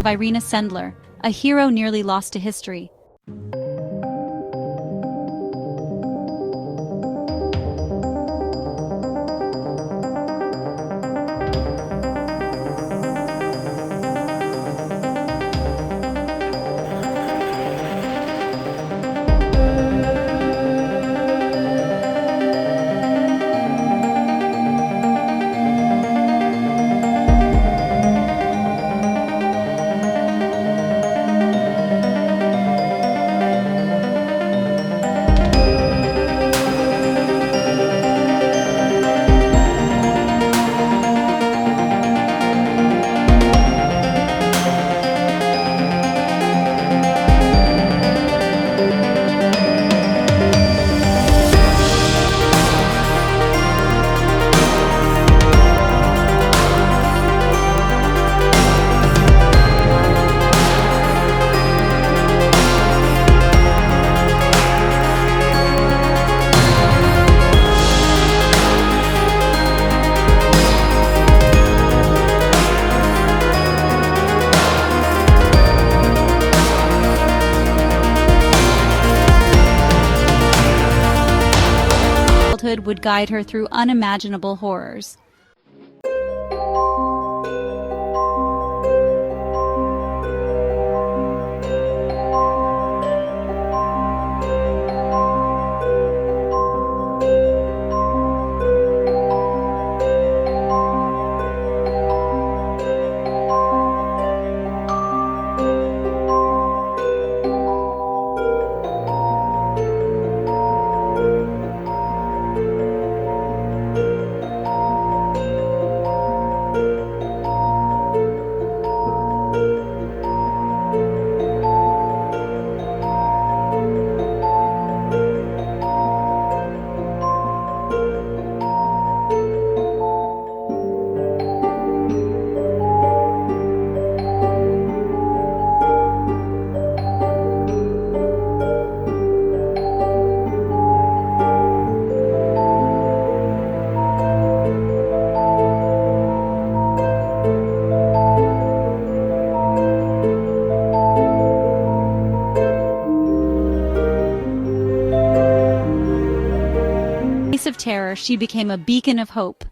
of Irena Sendler, a hero nearly lost to history. Childhood would guide her through unimaginable horrors. Of terror, she became a beacon of hope.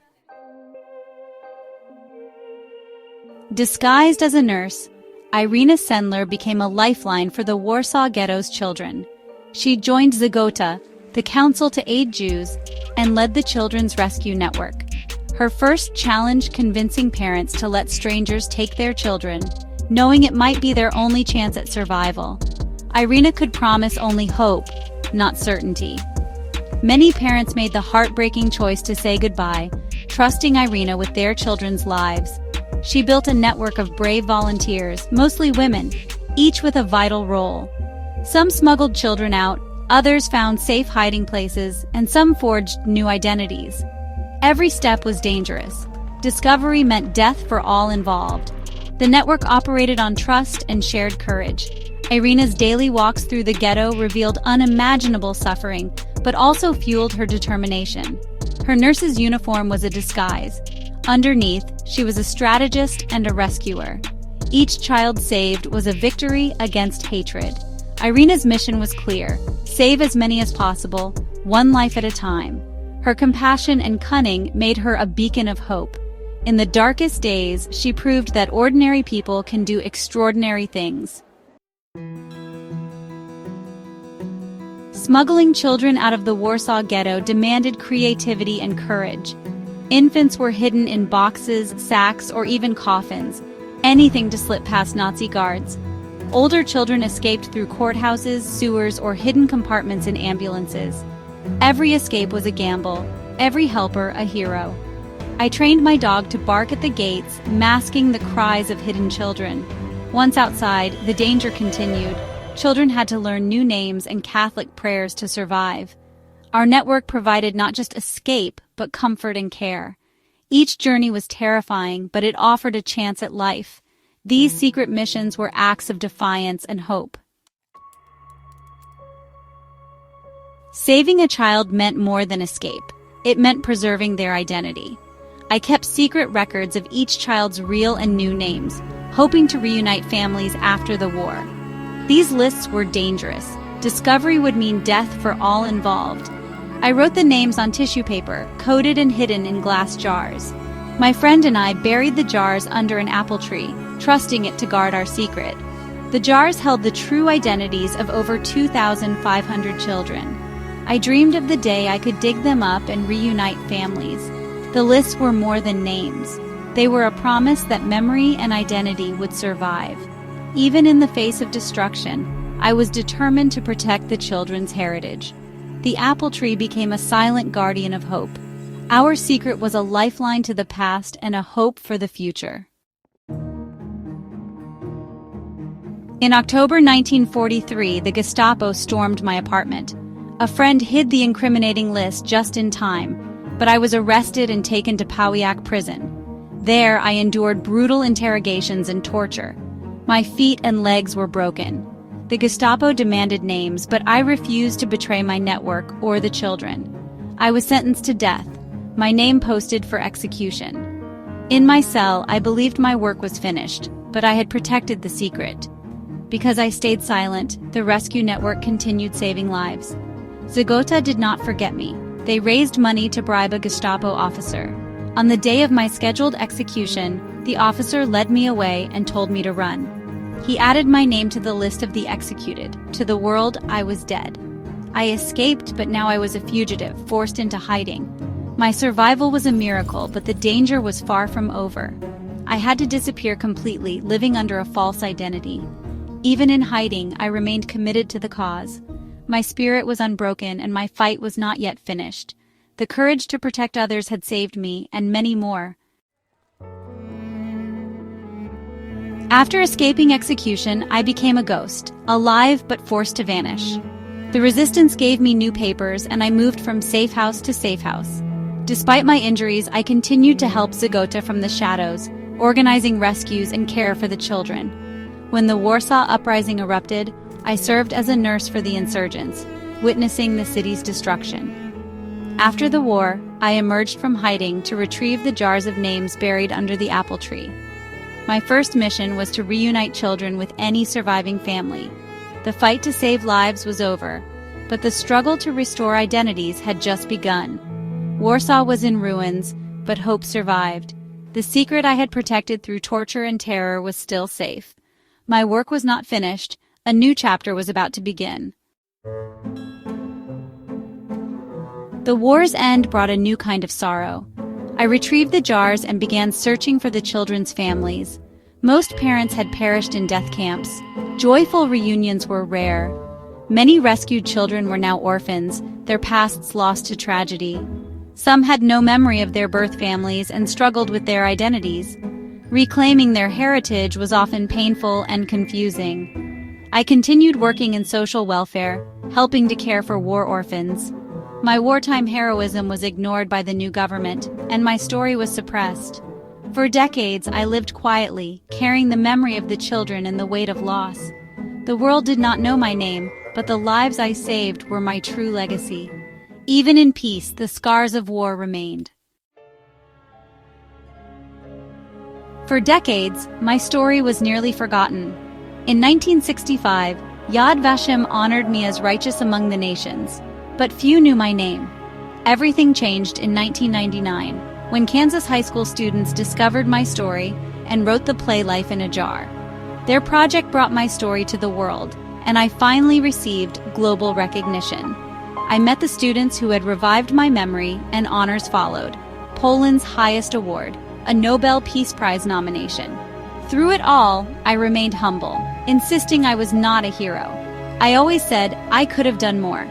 Disguised as a nurse, Irena Sendler became a lifeline for the Warsaw Ghetto's children. She joined Zagota, the Council to Aid Jews, and led the Children's Rescue Network. Her first challenge convincing parents to let strangers take their children, knowing it might be their only chance at survival. Irena could promise only hope, not certainty. Many parents made the heartbreaking choice to say goodbye, trusting Irena with their children's lives. She built a network of brave volunteers, mostly women, each with a vital role. Some smuggled children out, others found safe hiding places, and some forged new identities. Every step was dangerous. Discovery meant death for all involved. The network operated on trust and shared courage. Irena's daily walks through the ghetto revealed unimaginable suffering, but also fueled her determination. Her nurse's uniform was a disguise. Underneath, she was a strategist and a rescuer. Each child saved was a victory against hatred. Irena's mission was clear: save as many as possible, one life at a time. Her compassion and cunning made her a beacon of hope. In the darkest days, she proved that ordinary people can do extraordinary things. Smuggling children out of the Warsaw Ghetto demanded creativity and courage. Infants were hidden in boxes, sacks, or even coffins, anything to slip past Nazi guards. Older children escaped through courthouses, sewers, or hidden compartments in ambulances. Every escape was a gamble, every helper a hero. I trained my dog to bark at the gates, masking the cries of hidden children. Once outside, the danger continued. Children had to learn new names and Catholic prayers to survive. Our network provided not just escape, but comfort and care. Each journey was terrifying, but it offered a chance at life. These secret missions were acts of defiance and hope. Saving a child meant more than escape. It meant preserving their identity. I kept secret records of each child's real and new names, hoping to reunite families after the war. These lists were dangerous. Discovery would mean death for all involved. I wrote the names on tissue paper, coated and hidden in glass jars. My friend and I buried the jars under an apple tree, trusting it to guard our secret. The jars held the true identities of over 2,500 children. I dreamed of the day I could dig them up and reunite families. The lists were more than names. They were a promise that memory and identity would survive. Even in the face of destruction, I was determined to protect the children's heritage. The apple tree became a silent guardian of hope. Our secret was a lifeline to the past and a hope for the future. In October 1943, the Gestapo stormed my apartment. A friend hid the incriminating list just in time, but I was arrested and taken to Pauiak prison. There, I endured brutal interrogations and torture. My feet and legs were broken. The Gestapo demanded names, but I refused to betray my network or the children. I was sentenced to death, my name posted for execution. In my cell, I believed my work was finished, but I had protected the secret. Because I stayed silent, the rescue network continued saving lives. Zagota did not forget me. They raised money to bribe a Gestapo officer. On the day of my scheduled execution, the officer led me away and told me to run. He added my name to the list of the executed. To the world, I was dead. I escaped, but now I was a fugitive, forced into hiding. My survival was a miracle, but the danger was far from over. I had to disappear completely, living under a false identity. Even in hiding, I remained committed to the cause. My spirit was unbroken, and my fight was not yet finished. The courage to protect others had saved me, and many more. After escaping execution, I became a ghost, alive but forced to vanish. The resistance gave me new papers, and I moved from safe house to safe house. Despite my injuries, I continued to help Zagota from the shadows, organizing rescues and care for the children. When the Warsaw Uprising erupted, I served as a nurse for the insurgents, witnessing the city's destruction. After the war, I emerged from hiding to retrieve the jars of names buried under the apple tree. My first mission was to reunite children with any surviving family. The fight to save lives was over, but the struggle to restore identities had just begun. Warsaw was in ruins, but hope survived. The secret I had protected through torture and terror was still safe. My work was not finished. A new chapter was about to begin. The war's end brought a new kind of sorrow. I retrieved the jars and began searching for the children's families. Most parents had perished in death camps. Joyful reunions were rare. Many rescued children were now orphans, their pasts lost to tragedy. Some had no memory of their birth families and struggled with their identities. Reclaiming their heritage was often painful and confusing. I continued working in social welfare, helping to care for war orphans. My wartime heroism was ignored by the new government, and my story was suppressed. For decades, I lived quietly, carrying the memory of the children and the weight of loss. The world did not know my name, but the lives I saved were my true legacy. Even in peace, the scars of war remained. For decades, my story was nearly forgotten. In 1965, Yad Vashem honored me as righteous among the nations, but few knew my name. Everything changed in 1999, when Kansas high school students discovered my story and wrote the play Life in a Jar. Their project brought my story to the world, and I finally received global recognition. I met the students who had revived my memory, and honors followed. Poland's highest award, a Nobel Peace Prize nomination. Through it all, I remained humble, insisting I was not a hero. I always said I could have done more.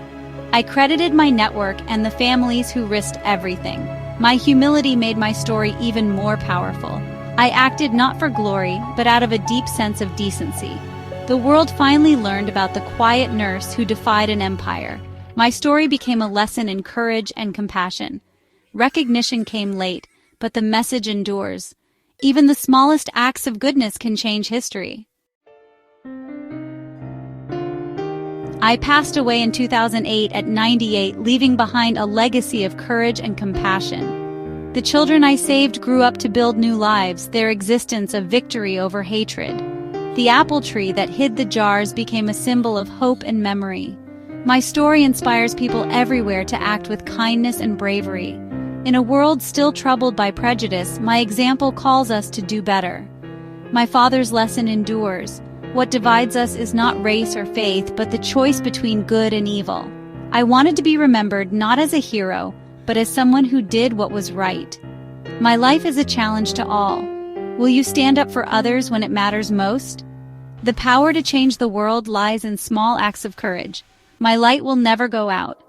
I credited my network and the families who risked everything. My humility made my story even more powerful. I acted not for glory, but out of a deep sense of decency. The world finally learned about the quiet nurse who defied an empire. My story became a lesson in courage and compassion. Recognition came late, but the message endures. Even the smallest acts of goodness can change history. I passed away in 2008 at 98, leaving behind a legacy of courage and compassion. The children I saved grew up to build new lives, their existence a victory over hatred. The apple tree that hid the jars became a symbol of hope and memory. My story inspires people everywhere to act with kindness and bravery. In a world still troubled by prejudice, my example calls us to do better. My father's lesson endures. What divides us is not race or faith, but the choice between good and evil. I wanted to be remembered not as a hero, but as someone who did what was right. My life is a challenge to all. Will you stand up for others when it matters most? The power to change the world lies in small acts of courage. My light will never go out.